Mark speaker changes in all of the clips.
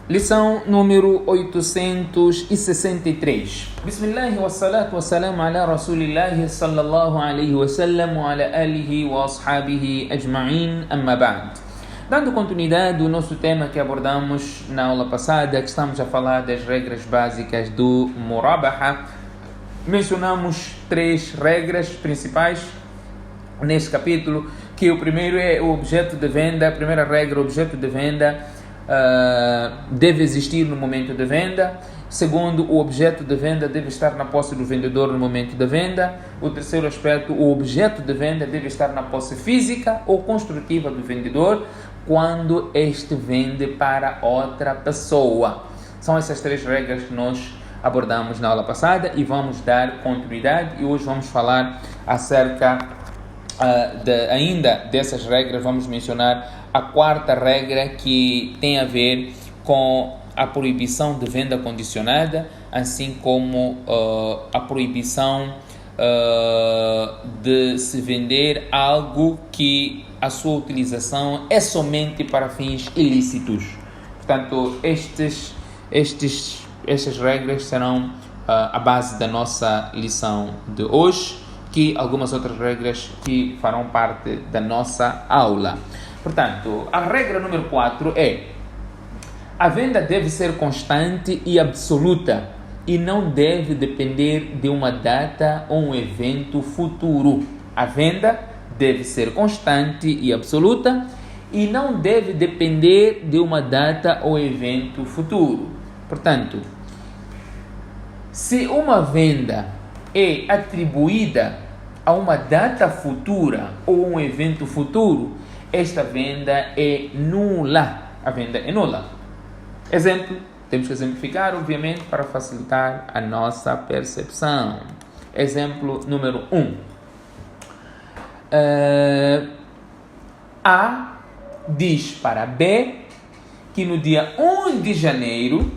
Speaker 1: Lição número 863. Bismillah wa salatu wa salam ala rasulillahi sallallahu alaihi wa sallam wa ala alihi wa ashabihi ajma'in, amma ba'd. Dando continuidade ao nosso tema que abordamos na aula passada, que estamos a falar das regras básicas do Murabaha, mencionamos 3 regras principais neste capítulo, que o primeiro é o objeto de venda. A primeira regra, o objeto de venda deve existir no momento de venda. Segundo, o objeto de venda deve estar na posse do vendedor no momento da venda. O terceiro aspecto, o objeto de venda deve estar na posse física ou construtiva do vendedor quando este vende para outra pessoa. São essas 3 regras que nós abordamos na aula passada e vamos dar continuidade, e hoje vamos falar acerca ainda dessas regras. Vamos mencionar a 4ª regra, que tem a ver com a proibição de venda condicionada, assim como a proibição de se vender algo que a sua utilização é somente para fins ilícitos. Portanto, estas regras serão a base da nossa lição de hoje, que algumas outras regras que farão parte da nossa aula. Portanto, a regra número 4 é: a venda deve ser constante e absoluta e não deve depender de uma data ou um evento futuro. A venda deve ser constante e absoluta e não deve depender de uma data ou evento futuro. Portanto, se uma venda é atribuída a uma data futura ou um evento futuro, esta venda é nula. A venda é nula. Exemplo, temos que exemplificar, obviamente, para facilitar a nossa percepção. Exemplo número 1. A diz para B que no dia 1 de janeiro,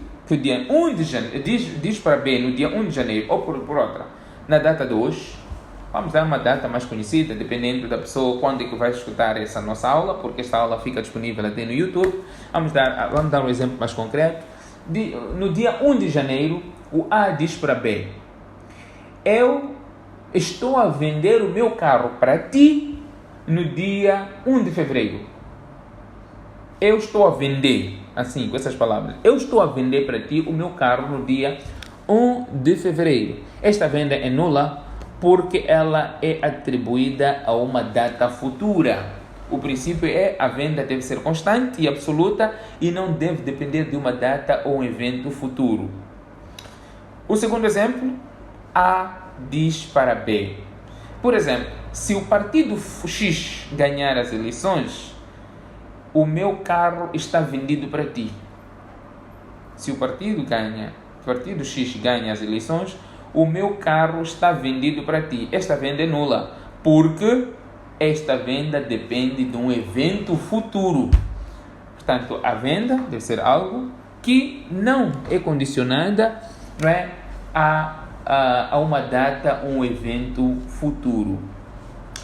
Speaker 1: diz para B no dia 1 de janeiro, ou por outra, na data de hoje. Vamos dar uma data mais conhecida, dependendo da pessoa quando é que vai escutar essa nossa aula, porque esta aula fica disponível até no YouTube. Vamos dar um exemplo mais concreto. No dia 1 de janeiro, o A diz para B: eu estou a vender o meu carro para ti no dia 1 de fevereiro. Eu estou a vender, assim, com essas palavras, eu estou a vender para ti o meu carro no dia 1 de fevereiro. Esta venda é nula, porque ela é atribuída a uma data futura. O princípio é: a venda deve ser constante e absoluta e não deve depender de uma data ou um evento futuro. O segundo exemplo, A diz para B: por exemplo, se o partido X ganhar as eleições, o meu carro está vendido para ti. Se o partido X ganha as eleições, o meu carro está vendido para ti. Esta venda é nula, porque esta venda depende de um evento futuro. Portanto, a venda deve ser algo que não é condicionada, não é, a uma data, um evento futuro.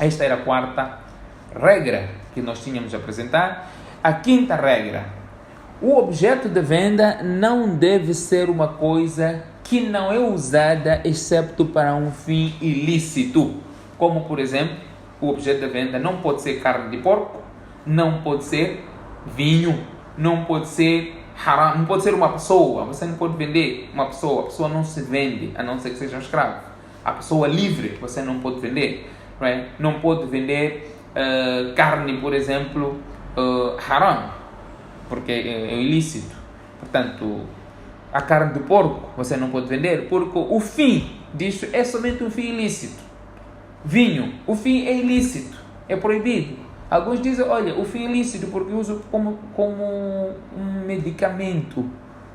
Speaker 1: Esta era a 4ª regra que nós tínhamos a apresentar. A 5ª regra: o objeto de venda não deve ser uma coisa que não é usada excepto para um fim ilícito. Como, por exemplo, o objeto de venda não pode ser carne de porco, não pode ser vinho, não pode ser haram, não pode ser uma pessoa. Você não pode vender uma pessoa. A pessoa não se vende, a não ser que seja um escravo. A pessoa livre você não pode vender. Right? Não pode vender carne, por exemplo, haram, porque é ilícito. Portanto, a carne de porco você não pode vender, porque o fim disso é somente um fim ilícito. Vinho, o fim é ilícito, é proibido. Alguns dizem: olha, o fim é ilícito porque uso como um medicamento.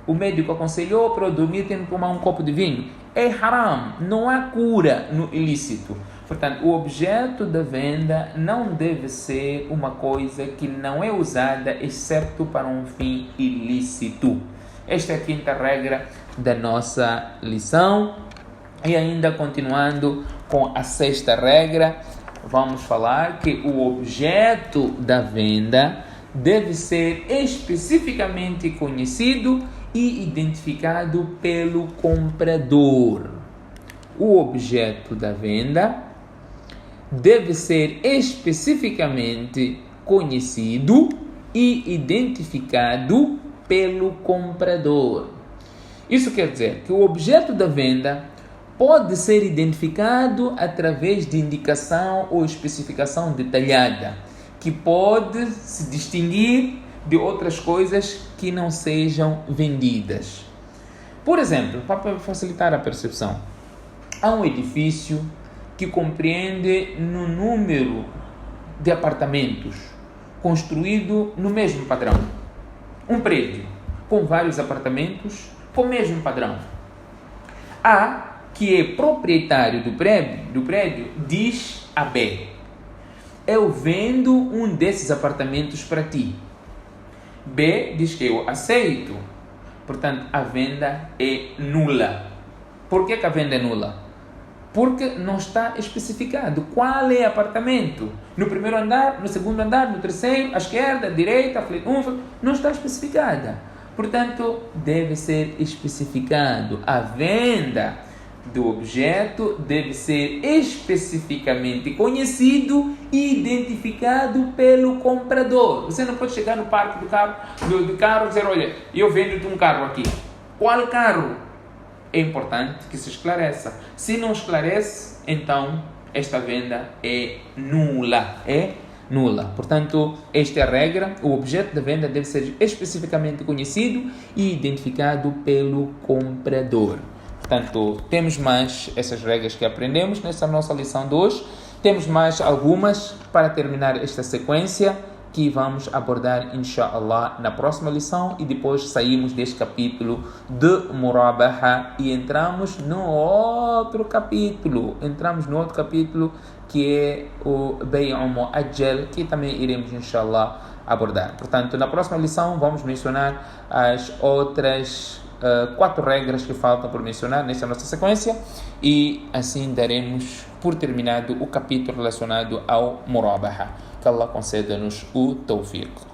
Speaker 1: O médico aconselhou para eu dormir, tenho que tomar um copo de vinho. É haram, não há cura no ilícito. Portanto, o objeto da venda não deve ser uma coisa que não é usada exceto para um fim ilícito. Esta é a 5ª regra da nossa lição. E ainda continuando com a 6ª regra, vamos falar que o objeto da venda deve ser especificamente conhecido e identificado pelo comprador. O objeto da venda deve ser especificamente conhecido e identificado pelo comprador. Isso quer dizer que o objeto da venda pode ser identificado através de indicação ou especificação detalhada, que pode se distinguir de outras coisas que não sejam vendidas. Por exemplo, para facilitar a percepção, há um edifício que compreende no número de apartamentos construído no mesmo padrão. Um prédio com vários apartamentos com o mesmo padrão. A, que é proprietário do prédio, diz a B: eu vendo um desses apartamentos para ti. B diz que eu aceito. Portanto, a venda é nula. Por que a venda é nula? Porque não está especificado qual é o apartamento. No primeiro andar, no segundo andar, no terceiro, à esquerda, à direita, não está especificada. Portanto, deve ser especificado. A venda do objeto deve ser especificamente conhecido e identificado pelo comprador. Você não pode chegar no parque do carro e dizer: olha, eu vendo-te um carro aqui. Qual carro? É importante que se esclareça. Se não esclarece, então esta venda é nula. É nula. Portanto, esta é a regra. O objeto da venda deve ser especificamente conhecido e identificado pelo comprador. Portanto, temos mais essas regras que aprendemos nessa nossa lição de hoje. Temos mais algumas para terminar esta sequência que vamos abordar, inshallah, na próxima lição, e depois saímos deste capítulo de Murabaha e entramos no outro capítulo. Que é o Bay'u Mu'ajjal, que também iremos, inshallah, abordar. Portanto, na próxima lição vamos mencionar as outras 4 regras que faltam por mencionar nesta nossa sequência, e assim daremos por terminado o capítulo relacionado ao Murabaha. Que Allah conceda-nos o tawfiq.